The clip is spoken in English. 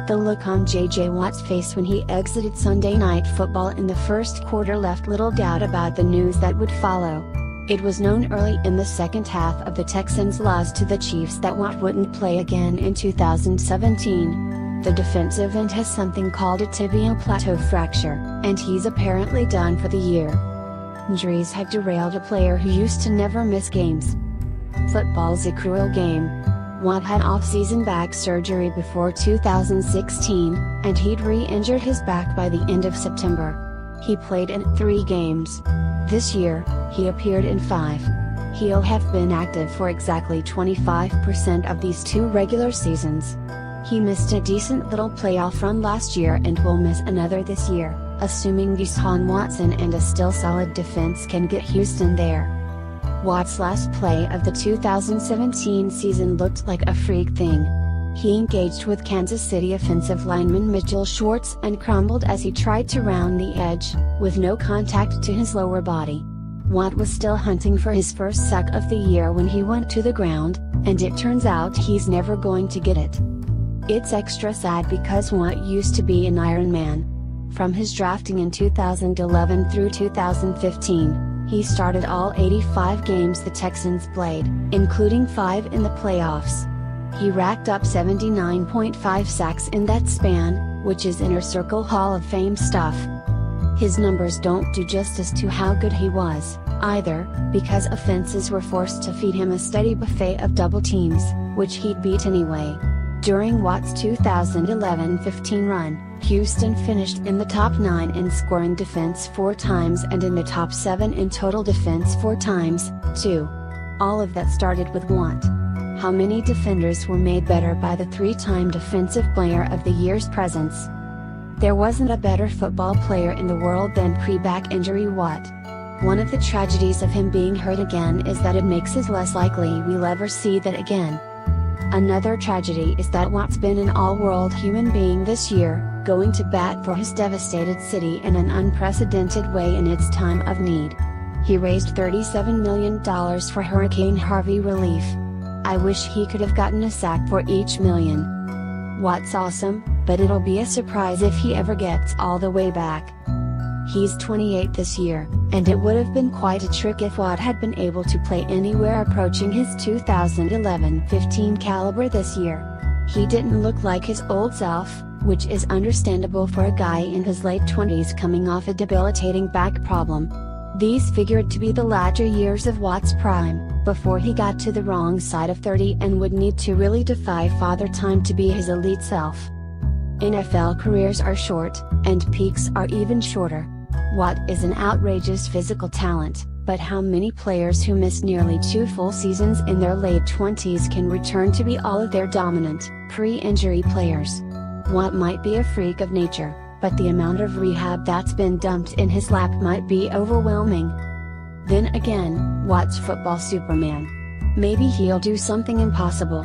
The look on J.J. Watt's face when he exited Sunday Night Football in the first quarter left little doubt about the news that would follow. It was known early in the second half of the Texans' loss to the Chiefs that Watt wouldn't play again in 2017. The defensive end has something called a tibial plateau fracture, and he's apparently done for the year. Injuries have derailed a player who used to never miss games. Football's a cruel game. Watt had off-season back surgery before 2016, and he'd re-injured his back by the end of September. He played in 3 games. This year, he appeared in 5. He'll have been active for exactly 25% of these 2 regular seasons. He missed a decent little playoff run last year and will miss another this year, assuming Deshaun Watson and a still solid defense can get Houston there. Watt's last play of the 2017 season looked like a freak thing. He engaged with Kansas City offensive lineman Mitchell Schwartz and crumbled as he tried to round the edge, with no contact to his lower body. Watt was still hunting for his first sack of the year when he went to the ground, and it turns out he's never going to get it. It's extra sad because Watt used to be an Iron Man. From his drafting in 2011 through 2015, he started all 85 games the Texans played, including 5 in the playoffs. He racked up 79.5 sacks in that span, which is Inner Circle Hall of Fame stuff. His numbers don't do justice to how good he was, either, because offenses were forced to feed him a steady buffet of double teams, which he'd beat anyway. During Watt's 2011-15 run, Houston finished in the top 9 in scoring defense 4 times and in the top 7 in total defense 4 times, too. All of that started with Watt. How many defenders were made better by the 3-time Defensive Player of the Year's presence? There wasn't a better football player in the world than pre-back injury Watt. One of the tragedies of him being hurt again is that it makes it less likely we'll ever see that again. Another tragedy is that Watt's been an all-world human being this year, going to bat for his devastated city in an unprecedented way in its time of need. He raised $37 million for Hurricane Harvey relief. I wish he could have gotten a sack for each million. Watt's awesome, but it'll be a surprise if he ever gets all the way back. He's 28 this year, and it would have been quite a trick if Watt had been able to play anywhere approaching his 2011-15 caliber this year. He didn't look like his old self, which is understandable for a guy in his late 20s coming off a debilitating back problem. These figured to be the latter years of Watt's prime, before he got to the wrong side of 30 and would need to really defy father time to be his elite self. NFL careers are short, and peaks are even shorter. Watt is an outrageous physical talent, but how many players who miss nearly 2 full seasons in their late 20s can return to be all of their dominant, pre-injury players? Watt might be a freak of nature, but the amount of rehab that's been dumped in his lap might be overwhelming. Then again, Watt's football Superman. Maybe he'll do something impossible.